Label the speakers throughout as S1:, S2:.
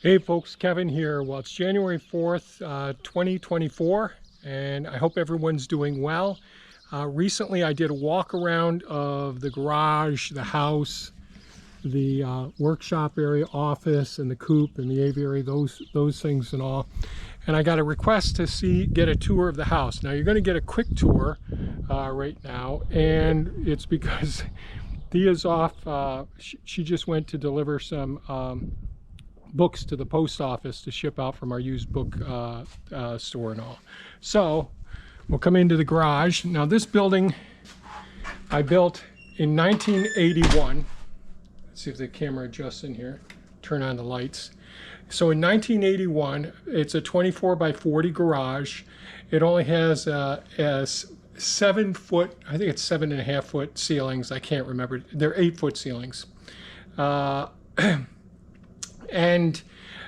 S1: Hey folks, Kevin here. Well, it's January 4th, 2024, and I hope everyone's doing well. Recently, I did a walk around of the garage, the house, the workshop area, office, and the coop and the aviary, those things and all. And I got a request to get a tour of the house. Now, you're going to get a quick tour right now, and it's because Thea's off. She just went to deliver some books to the post office to ship out from our used book store and all. So we'll come into the garage. Now this building I built in 1981. Let's see if the camera adjusts in here. Turn on the lights. So in 1981, it's a 24 by 40 garage. It only has a 7 foot, I think it's 7.5 foot ceilings. I can't remember. They're 8 foot ceilings. And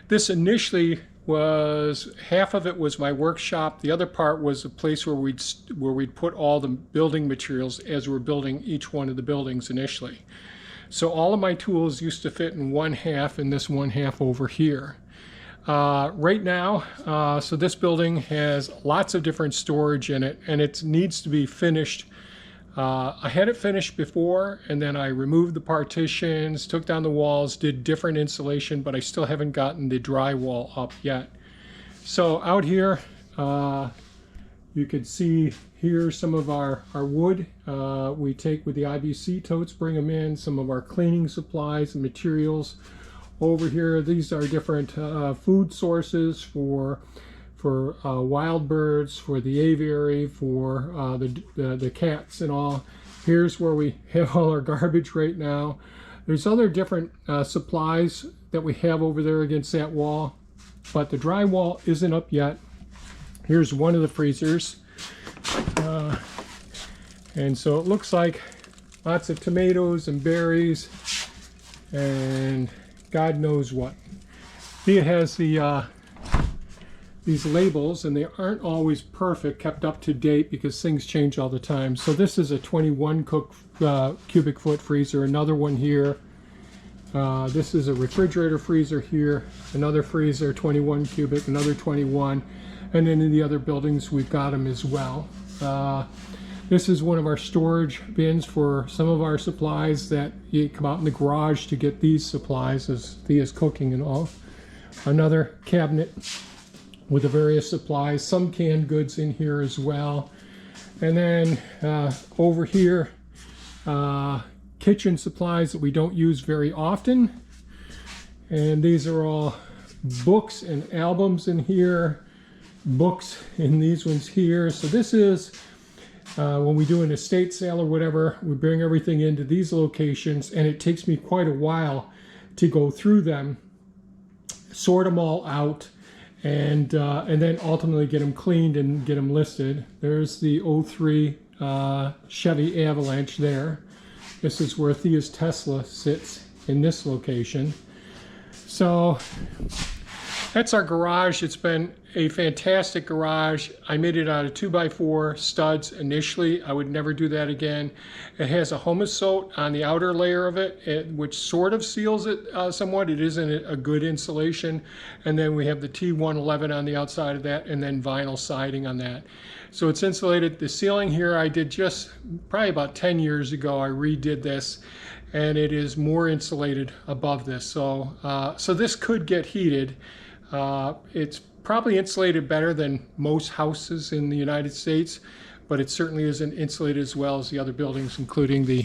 S1: this initially was, half of it was my workshop. The other part was a place where we'd put all the building materials as we're building each one of the buildings initially. So all of my tools used to fit in one half and this one half over here. Right now, so this building has lots of different storage in it, and it needs to be finished. I had it finished before, and then I removed the partitions, took down the walls, did different insulation, but I still haven't gotten the drywall up yet. So out here, you can see here some of our wood we take with the IBC totes, bring them in, some of our cleaning supplies and materials. Over here, these are different food sources for wild birds, for the aviary, for the cats and all. Here's where we have all our garbage right now. There's other different supplies that we have over there against that wall, but the drywall isn't up yet. Here's one of the freezers. And so it looks like lots of tomatoes and berries and God knows what. Thea has these labels, and they aren't always perfect, kept up to date because things change all the time. So this is a 21 cubic foot freezer, another one here. This is a refrigerator freezer here, another freezer, 21 cubic, another 21. And then in the other buildings, we've got them as well. This is one of our storage bins for some of our supplies that you come out in the garage to get these supplies as Thea's cooking and all. Another cabinet with the various supplies, some canned goods in here as well. And then over here, kitchen supplies that we don't use very often. And these are all books and albums in here, books in these ones here. So this is when we do an estate sale or whatever, we bring everything into these locations, and it takes me quite a while to go through them, sort them all out, and then ultimately get them cleaned and get them listed. There's the '03 Chevy Avalanche there. This is where Thea's Tesla sits, in this location. So that's our garage. It's been a fantastic garage. I made it out of 2x4 studs initially. I would never do that again. It has a Homosote on the outer layer of it, which sort of seals it somewhat. It isn't a good insulation. And then we have the T111 on the outside of that, and then vinyl siding on that. So it's insulated. The ceiling here I did just probably about 10 years ago. I redid this, and it is more insulated above this. So, so this could get heated. It's probably insulated better than most houses in the United States, but it certainly isn't insulated as well as the other buildings, including the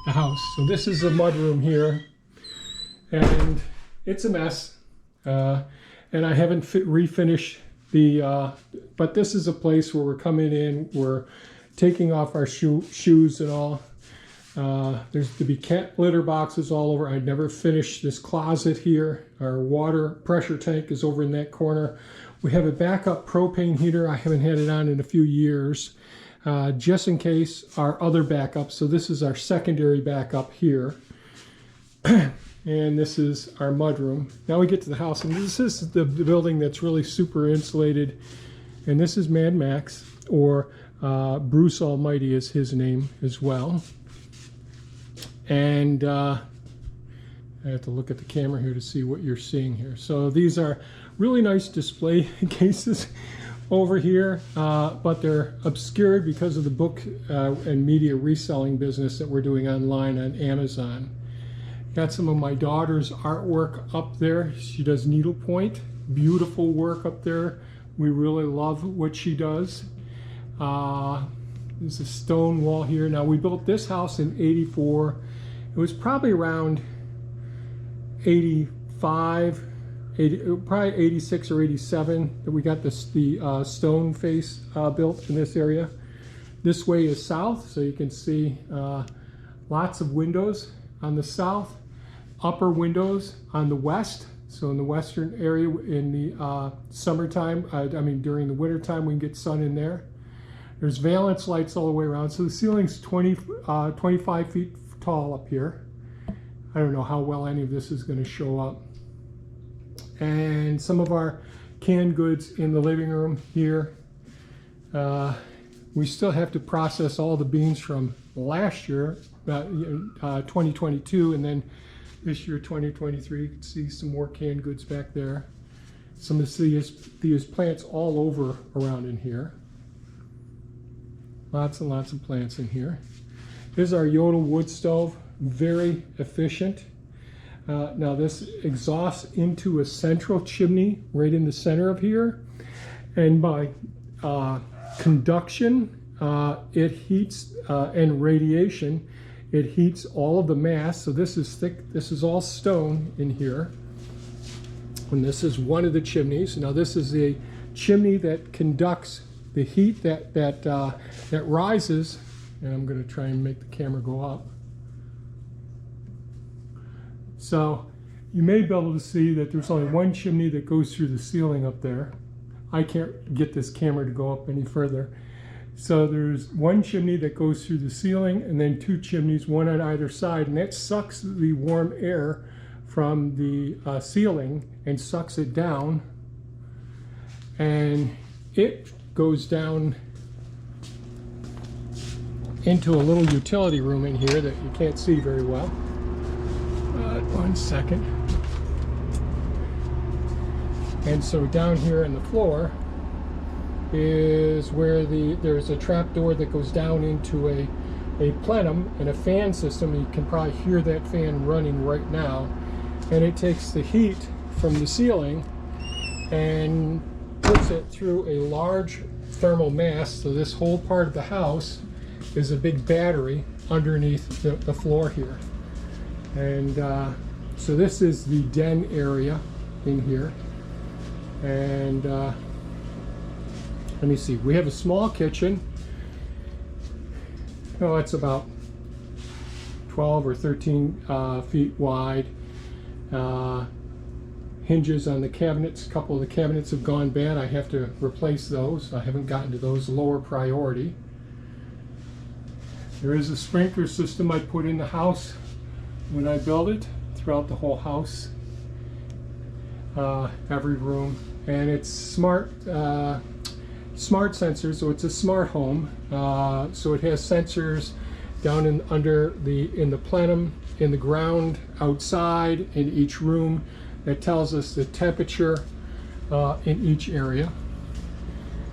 S1: house. So this is the mudroom here, and it's a mess. And I haven't refinished but this is a place where we're coming in, we're taking off our shoes and all. There's to be cat litter boxes all over. I never finished this closet here. Our water pressure tank is over in that corner. We have a backup propane heater. I haven't had it on in a few years, just in case our other backup. So this is our secondary backup here. And this is our mudroom. Now we get to the house, and this is the building that's really super insulated. And this is Mad Max, or Bruce Almighty is his name as well. And I have to look at the camera here to see what you're seeing here. So these are really nice display cases over here, but they're obscured because of the book and media reselling business that we're doing online on Amazon. Got some of my daughter's artwork up there. She does needlepoint, beautiful work up there. We really love what she does. There's a stone wall here. Now, we built this house in '84. It was probably around 85, probably 86 or 87 that we got the stone face built in this area. This way is south, so you can see lots of windows on the south, upper windows on the west. So in the western area in the summertime, I mean during the winter time, we can get sun in there. There's valance lights all the way around. So the ceiling's 25 feet tall up here. I don't know how well any of this is going to show up. And some of our canned goods in the living room here. We still have to process all the beans from last year, 2022, and then this year, 2023. You can see some more canned goods back there. Some of these plants all over around in here. Lots and lots of plants in here. This is our Yodel wood stove, very efficient. Now this exhausts into a central chimney right in the center of here, and by conduction, it heats, and radiation, it heats all of the mass. So this is thick, this is all stone in here. And this is one of the chimneys. Now this is the chimney that conducts the heat that rises. And I'm going to try and make the camera go up. So you may be able to see that there's only one chimney that goes through the ceiling up there. I can't get this camera to go up any further. So there's one chimney that goes through the ceiling, and then two chimneys, one on either side, and that sucks the warm air from the ceiling and sucks it down, and it goes down into a little utility room in here that you can't see very well. One second. And so down here on the floor is where there's a trap door that goes down into a plenum and a fan system. You can probably hear that fan running right now. And it takes the heat from the ceiling and puts it through a large thermal mass. So this whole part of the house is a big battery underneath the floor here. And so this is the den area in here. And let me see, we have a small kitchen. Oh, it's about 12 or 13 feet wide. Hinges on the cabinets. A couple of the cabinets have gone bad. I have to replace those. I haven't gotten to those, lower priority. There is a sprinkler system I put in the house when I built it, throughout the whole house, every room. And it's smart sensors, so it's a smart home. So it has sensors down in the plenum, in the ground, outside, in each room, that tells us the temperature in each area.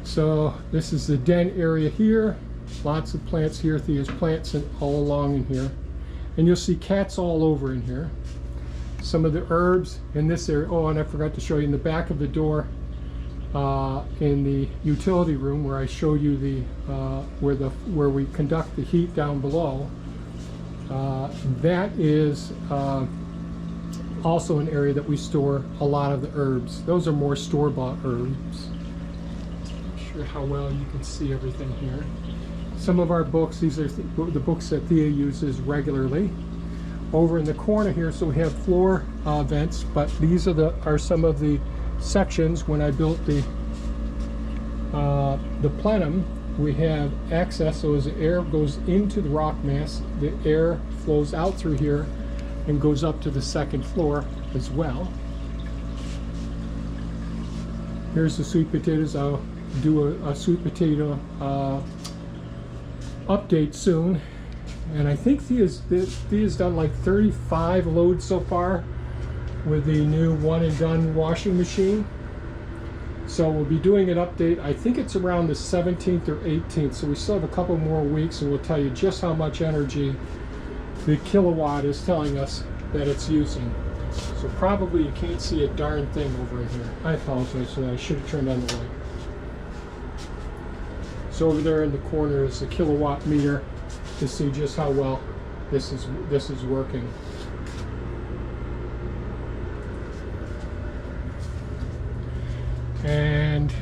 S1: So this is the den area here. Lots of plants here. There's plants all along in here. And you'll see cats all over in here. Some of the herbs in this area. Oh, and I forgot to show you in the back of the door, in the utility room where I show you where we conduct the heat down below. That is also an area that we store a lot of the herbs. Those are more store-bought herbs. I'm not sure how well you can see everything here. Some of our books, these are the books that Thea uses regularly. Over in the corner here, so we have floor vents, but these are some of the sections. When I built the plenum, we have access, so as the air goes into the rock mass, the air flows out through here and goes up to the second floor as well. Here's the sweet potatoes. I'll do a sweet potato update soon. And I think Thea's done like 35 loads so far with the new one and done washing machine. So we'll be doing an update. I think it's around the 17th or 18th. So we still have a couple more weeks, and we'll tell you just how much energy the kilowatt is telling us that it's using. So probably you can't see a darn thing over in here. I apologize for that. I should have turned on the light. So over there in the corner is the kilowatt meter to see just how well this is working. And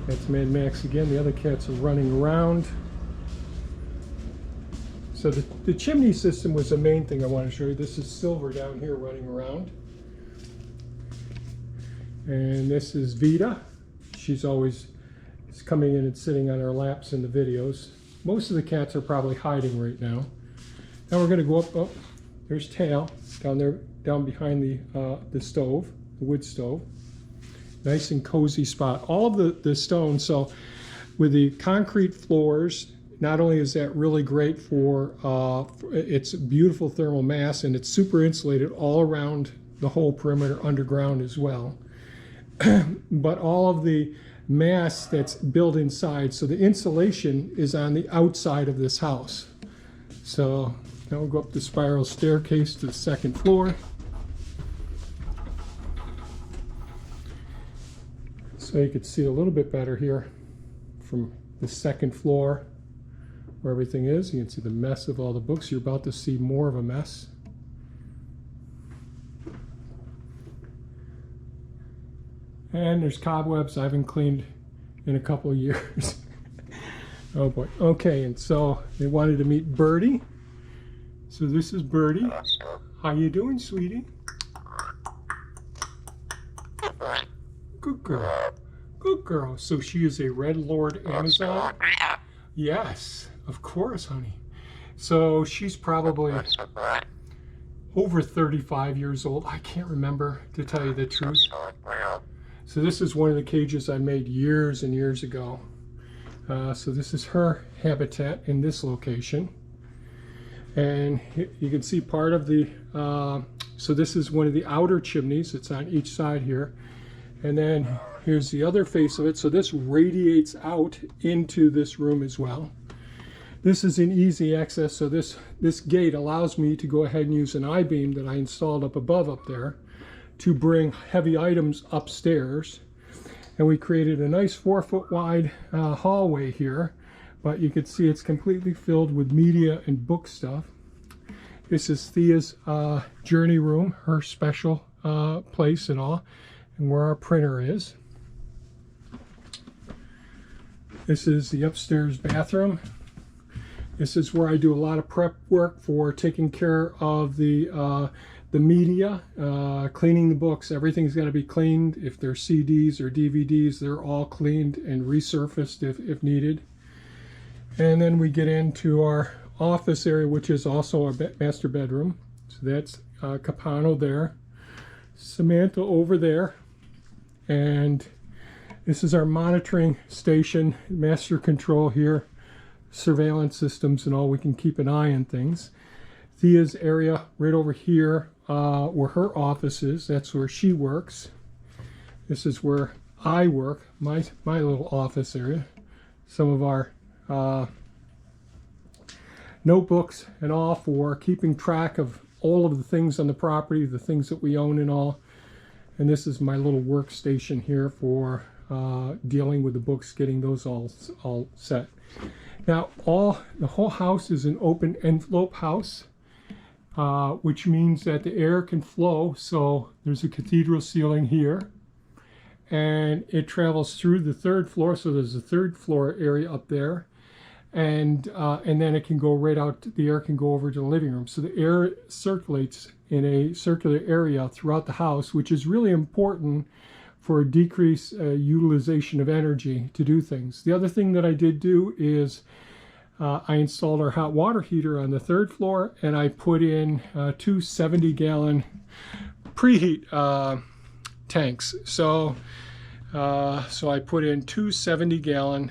S1: that's Mad Max again. The other cats are running around. So the chimney system was the main thing I want to show you. This is Silver down here running around. And this is Vita. She's always coming in and sitting on our laps in the videos. Most of the cats are probably hiding right now. Now we're going to go up. Oh, there's Tail down there, down behind the stove, the wood stove. Nice and cozy spot. All of the stone. So with the concrete floors, not only is that really great for it's beautiful thermal mass, and it's super insulated all around the whole perimeter underground as well. But all of the mass that's built inside, so the insulation is on the outside of this house. So now we'll go up the spiral staircase to the second floor. So you can see a little bit better here from the second floor where everything is. You can see the mess of all the books. You're about to see more of a mess. And there's cobwebs I haven't cleaned in a couple of years. Oh boy. Okay, and so they wanted to meet Birdie. So this is Birdie. How you doing, sweetie? Good girl. Good girl. So she is a Red Lord Amazon? Yes, of course, honey. So she's probably over 35 years old. I can't remember, to tell you the truth. So this is one of the cages I made years and years ago. So this is her habitat in this location. And you can see part of the, so this is one of the outer chimneys. It's on each side here. And then here's the other face of it. So this radiates out into this room as well. This is an easy access. So this gate allows me to go ahead and use an I-beam that I installed up above up there to bring heavy items upstairs. And we created a nice 4-foot wide hallway here, but you can see it's completely filled with media and book stuff. This is Thea's journey room, her special place and all, and where our printer is. This is the upstairs bathroom. This is where I do a lot of prep work for taking care of the media, cleaning the books. Everything's got to be cleaned. If they're CDs or DVDs, they're all cleaned and resurfaced if needed. And then we get into our office area, which is also our master bedroom. So that's Capano there, Samantha over there, and this is our monitoring station, master control here, surveillance systems and all. We can keep an eye on things. Thea's area right over here where her office is. That's where she works. This is where I work, my little office area. Some of our notebooks and all for keeping track of all of the things on the property, the things that we own and all. And this is my little workstation here for dealing with the books, getting those all set. Now the whole house is an open envelope house, which means that the air can flow. So there's a cathedral ceiling here, and it travels through the third floor. So there's a third floor area up there, and then it can go right out. The air can go over to the living room. So the air circulates in a circular area throughout the house, which is really important for a decreased utilization of energy to do things. The other thing that I did do is I installed our hot water heater on the third floor, and I put in 2 70-gallon preheat tanks. So I put in 2 70-gallon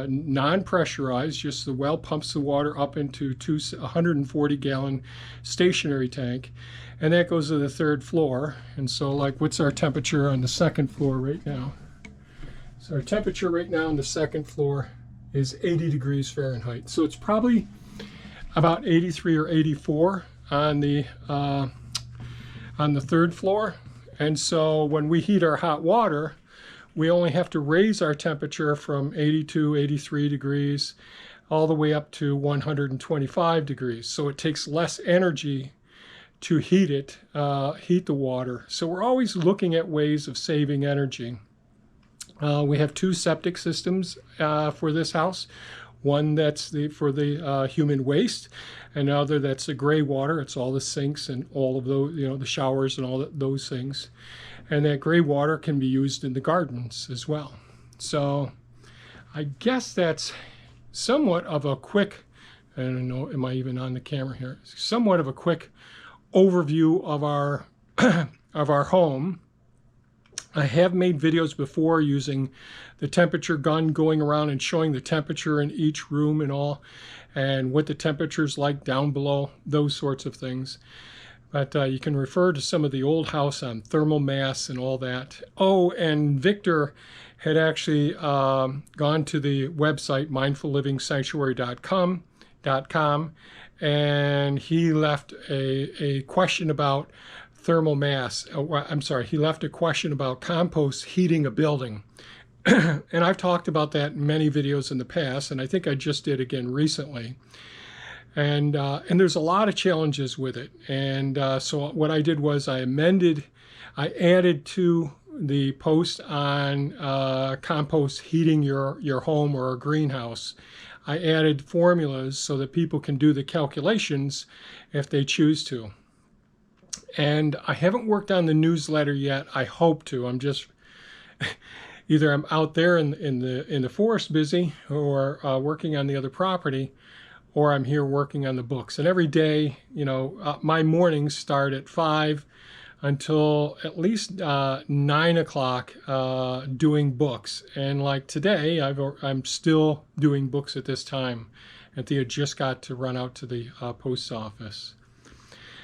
S1: non-pressurized, just the well pumps the water up into 140-gallon stationary tank, and that goes to the 3rd floor. And so, like, what's our temperature on the 2nd floor right now? So our temperature right now on the 2nd floor is 80 degrees Fahrenheit. So it's probably about 83 or 84 on the 3rd floor. And so when we heat our hot water, we only have to raise our temperature from 82, 83 degrees all the way up to 125 degrees. So it takes less energy to heat it, heat the water. So we're always looking at ways of saving energy. We have 2 septic systems for this house. One that's for the human waste, and another that's the gray water. It's all the sinks and all of those, the showers and all those things. And that gray water can be used in the gardens as well. So I guess that's somewhat of a quick, I don't know, am I even on the camera here? Somewhat of a quick overview of our of our home. I have made videos before using the temperature gun, going around and showing the temperature in each room and all, and what the temperature's like down below, those sorts of things. But you can refer to some of the old house on thermal mass and all that. Oh, and Victor had actually gone to the website mindfullivingsanctuary.com, and he left a question about thermal mass. I'm sorry, he left a question about compost heating a building. And I've talked about that in many videos in the past, and I think I just did again recently. And there's a lot of challenges with it. And so what I did was I added to the post on compost heating your home or a greenhouse. I added formulas so that people can do the calculations if they choose to. And I haven't worked on the newsletter yet. I hope to. I'm just either I'm out there in the forest busy, or working on the other property, or I'm here working on the books. And every day, my mornings start at 5 until at least 9 o'clock doing books. And like today, I'm still doing books at this time. I think I just got to run out to the post office.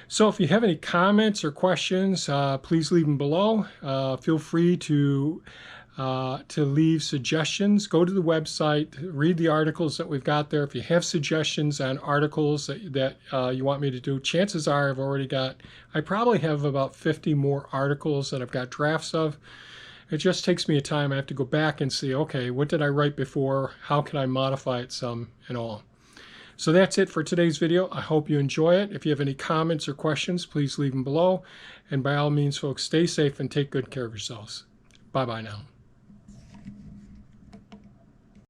S1: So if you have any comments or questions, please leave them below. Feel free to leave suggestions. Go to the website, read the articles that we've got there. If you have suggestions on articles that you want me to do, chances are I probably have about 50 more articles that I've got drafts of. It just takes me a time. I have to go back and see, okay, what did I write before? How can I modify it some and all? So that's it for today's video. I hope you enjoy it. If you have any comments or questions, please leave them below. And by all means, folks, stay safe and take good care of yourselves. Bye-bye now.